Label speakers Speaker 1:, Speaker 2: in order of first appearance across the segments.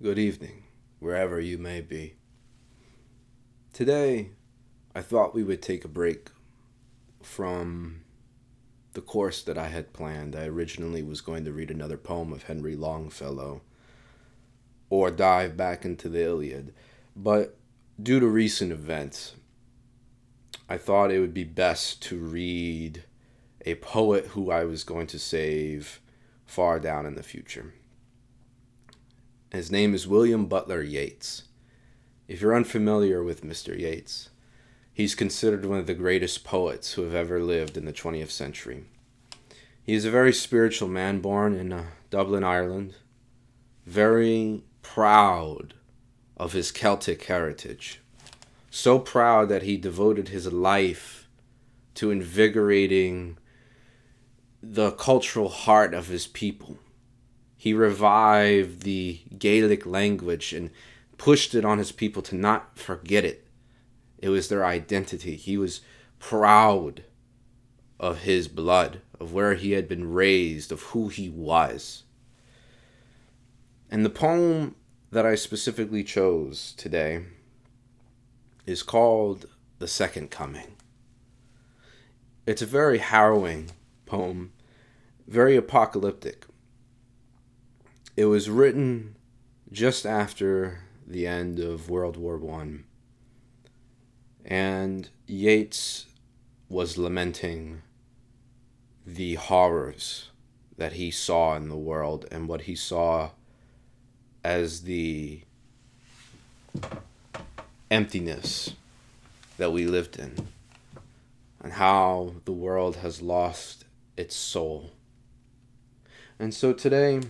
Speaker 1: Good evening, wherever you may be. Today, I thought we would take a break from the course that I had planned. I originally was going to read another poem of Henry Longfellow or dive back into the Iliad, but due to recent events, I thought it would be best to read a poet who I was going to save far down in the future. His name is William Butler Yeats. If you're unfamiliar with Mr. Yeats, he's considered one of the greatest poets who have ever lived in the 20th century. He is a very spiritual man born in Dublin, Ireland, very proud of his Celtic heritage. So proud that he devoted his life to invigorating the cultural heart of his people. He revived the Gaelic language and pushed it on his people to not forget it. It was their identity. He was proud of his blood, of where he had been raised, of who he was. And the poem that I specifically chose today is called The Second Coming. It's a very harrowing poem, very apocalyptic. It was written just after the end of World War I, and Yeats was lamenting the horrors that he saw in the world and what he saw as the emptiness that we lived in, and how the world has lost its soul. And so today,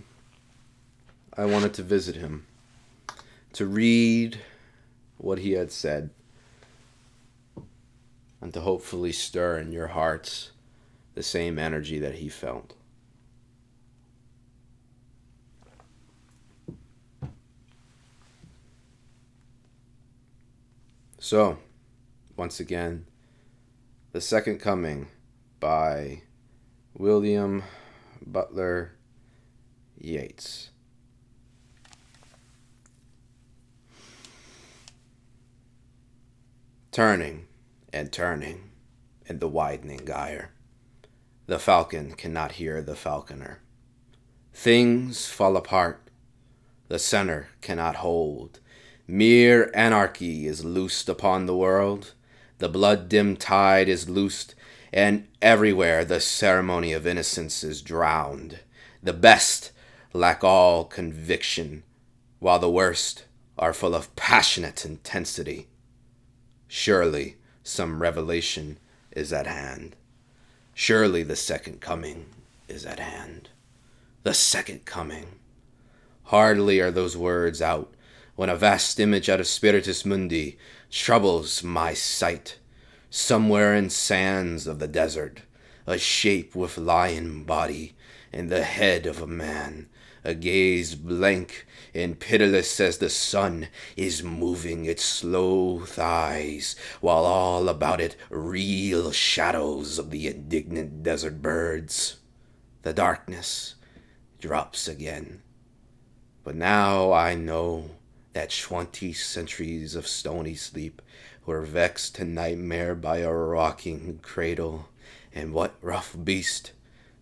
Speaker 1: I wanted to visit him, to read what he had said, and to hopefully stir in your hearts the same energy that he felt. So, once again, The Second Coming by William Butler Yeats. Turning and turning in the widening gyre, the falcon cannot hear the falconer. Things fall apart, the center cannot hold. Mere anarchy is loosed upon the world. The blood-dimmed tide is loosed, and everywhere the ceremony of innocence is drowned. The best lack all conviction, while the worst are full of passionate intensity. Surely some revelation is at hand. Surely the second coming is at hand. The second coming. Hardly are those words out when a vast image out of Spiritus Mundi troubles my sight. Somewhere in sands of the desert, a shape with lion body and the head of a man, a gaze blank and pitiless as the sun is moving its slow thighs, while all about it reel shadows of the indignant desert birds. The darkness drops again. But now I know that 20 centuries of stony sleep were vexed to nightmare by a rocking cradle, and what rough beast,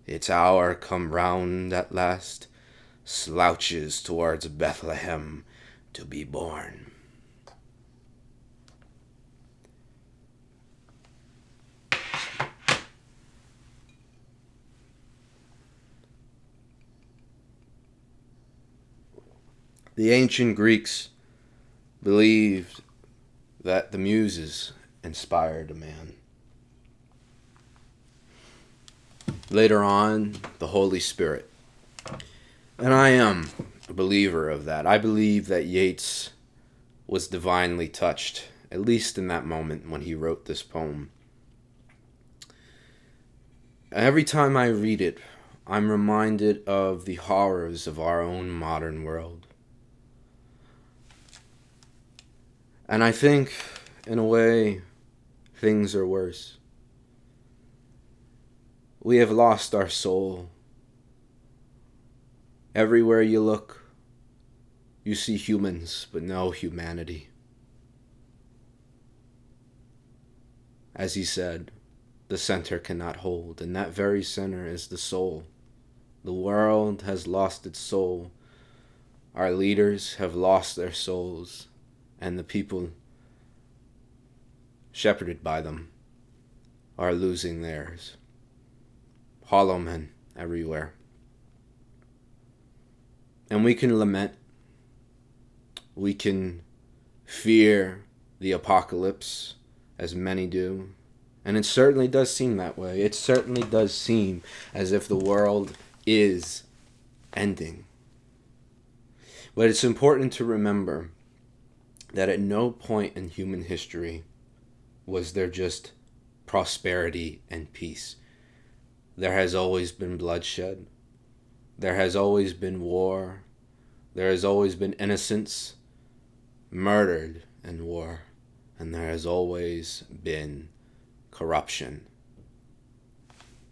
Speaker 1: its hour come round at last, slouches towards Bethlehem to be born. The ancient Greeks believed that the Muses inspired a man. Later on, the Holy Spirit. And I am a believer of that. I believe that Yeats was divinely touched, at least in that moment when he wrote this poem. Every time I read it, I'm reminded of the horrors of our own modern world. And I think, in a way, things are worse. We have lost our soul. Everywhere you look, You see humans, but no humanity. As he said, the center cannot hold, and that very center is the soul. The world has lost its soul. Our leaders have lost their souls, and the people shepherded by them are losing theirs. Hollow men everywhere. And we can lament, we can fear the apocalypse, as many do. And it certainly does seem that way. It certainly does seem as if the world is ending. But it's important to remember that at no point in human history was there just prosperity and peace. There has always been bloodshed. There has always been war. There has always been innocents murdered in war. And there has always been corruption.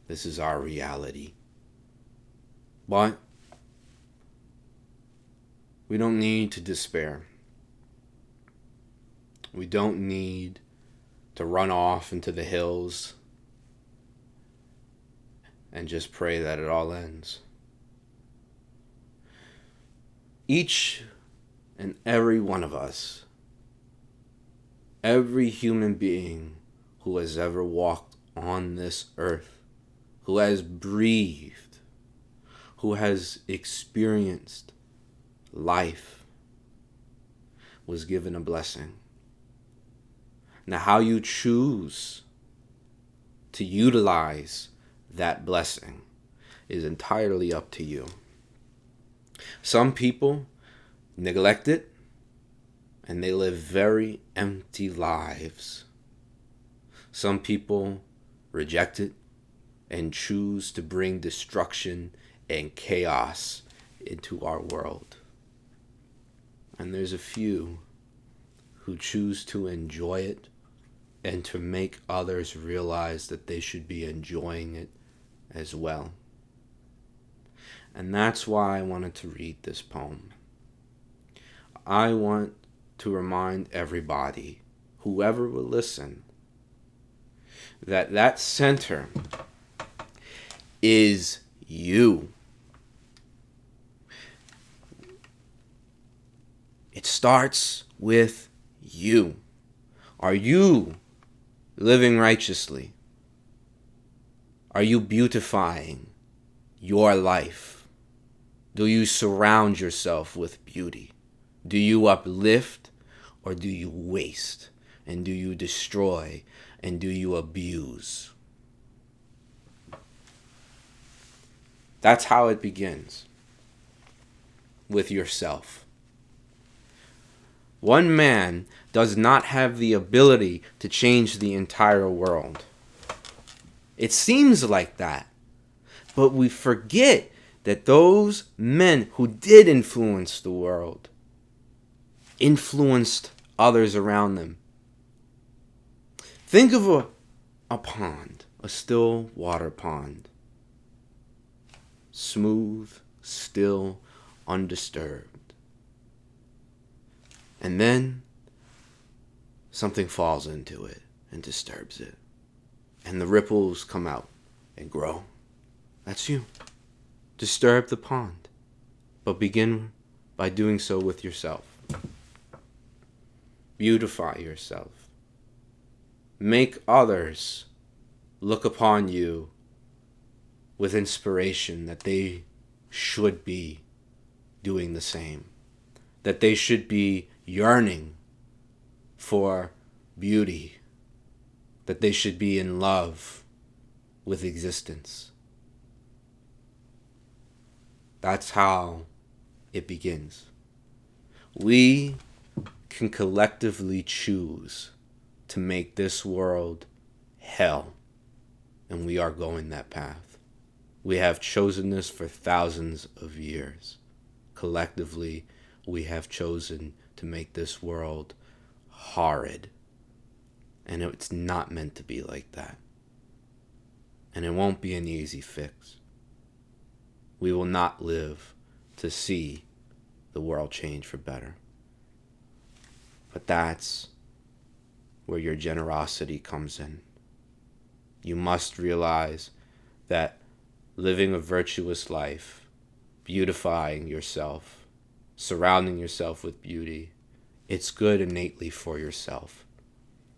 Speaker 1: This is our reality. But we don't need to despair. We don't need to run off into the hills and just pray that it all ends. Each and every one of us, every human being who has ever walked on this earth, who has breathed, who has experienced life, was given a blessing. Now, how you choose to utilize that blessing is entirely up to you. Some people neglect it, and they live very empty lives. Some people reject it and choose to bring destruction and chaos into our world. And there's a few who choose to enjoy it and to make others realize that they should be enjoying it as well. And that's why I wanted to read this poem. I want to remind everybody, whoever will listen, that that center is you. It starts with you. Are you living righteously? Are you beautifying your life? Do you surround yourself with beauty? Do you uplift or do you waste? And do you destroy and do you abuse? That's how it begins. With yourself. One man does not have the ability to change the entire world. It seems like that. But we forget that those men who did influence the world influenced others around them. Think of a pond, a still water pond. Smooth, still, undisturbed. And then something falls into it and disturbs it. And the ripples come out and grow. That's you. Disturb the pond. But begin by doing so with yourself. Beautify yourself. Make others look upon you with inspiration that they should be doing the same. That they should be yearning for beauty. That they should be in love with existence. That's how it begins. We can collectively choose to make this world hell, and we are going that path. We have chosen this for thousands of years. Collectively, we have chosen to make this world horrid. And it's not meant to be like that. And it won't be an easy fix. We will not live to see the world change for better. But that's where your generosity comes in. You must realize that living a virtuous life, beautifying yourself, surrounding yourself with beauty, it's good innately for yourself.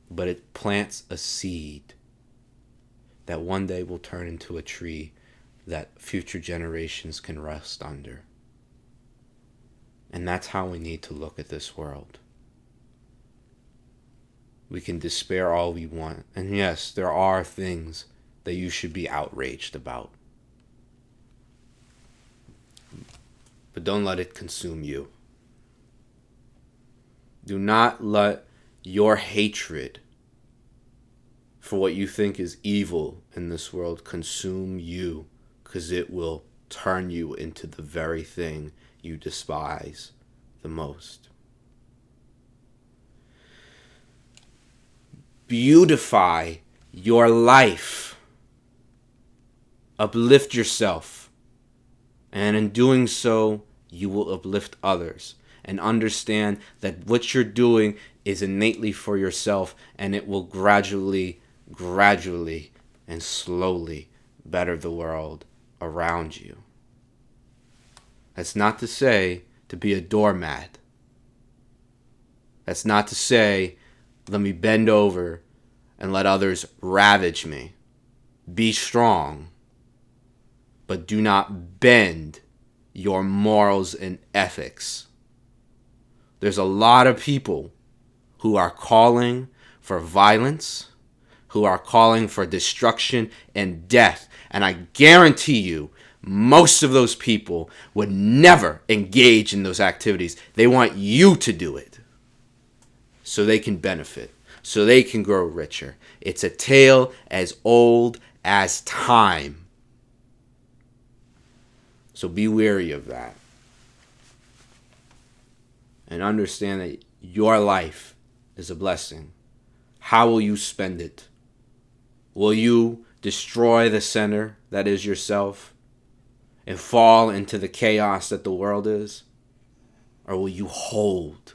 Speaker 1: But it plants a seed that one day will turn into a tree that future generations can rest under. And that's how we need to look at this world. We can despair all we want. And yes, there are things that you should be outraged about. But don't let it consume you. Do not let your hatred for what you think is evil in this world consume you, because it will turn you into the very thing you despise the most. Beautify your life. Uplift yourself. And in doing so, you will uplift others. And understand that what you're doing is innately for yourself, and it will gradually, and slowly better the world around you. That's not to say to be a doormat. That's not to say, let me bend over and let others ravage me. Be strong, but do not bend your morals and ethics. There's a lot of people who are calling for violence, who are calling for destruction and death. And I guarantee you, most of those people would never engage in those activities. They want you to do it so they can benefit, so they can grow richer. It's a tale as old as time. So be wary of that. And understand that your life is a blessing. How will you spend it? Will you destroy the center that is yourself and fall into the chaos that the world is? Or will you hold?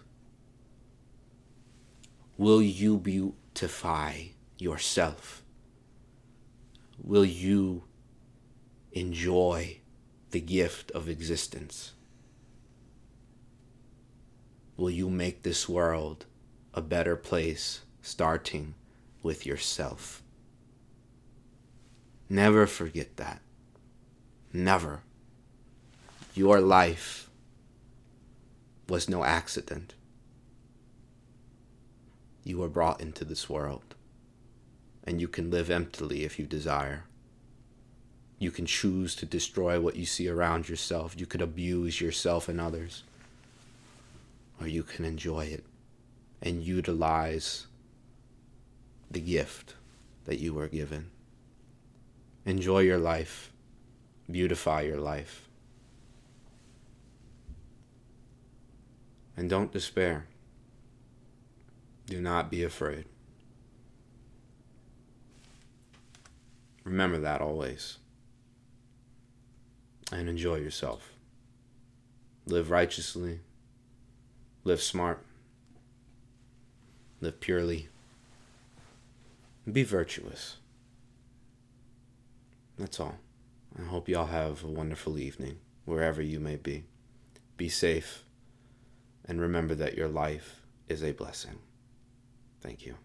Speaker 1: Will you beautify yourself? Will you enjoy the gift of existence? Will you make this world a better place, starting with yourself? Never forget that. Never. Your life was no accident. You were brought into this world, and you can live emptily if you desire. You can choose to destroy what you see around yourself. You could abuse yourself and others. Or you can enjoy it and utilize the gift that you were given. Enjoy your life. Beautify your life. And don't despair. Do not be afraid. Remember that always. And enjoy yourself. Live righteously. Live smart. Live purely. Be virtuous. That's all. I hope y'all have a wonderful evening, wherever you may be. Be safe, and remember that your life is a blessing. Thank you.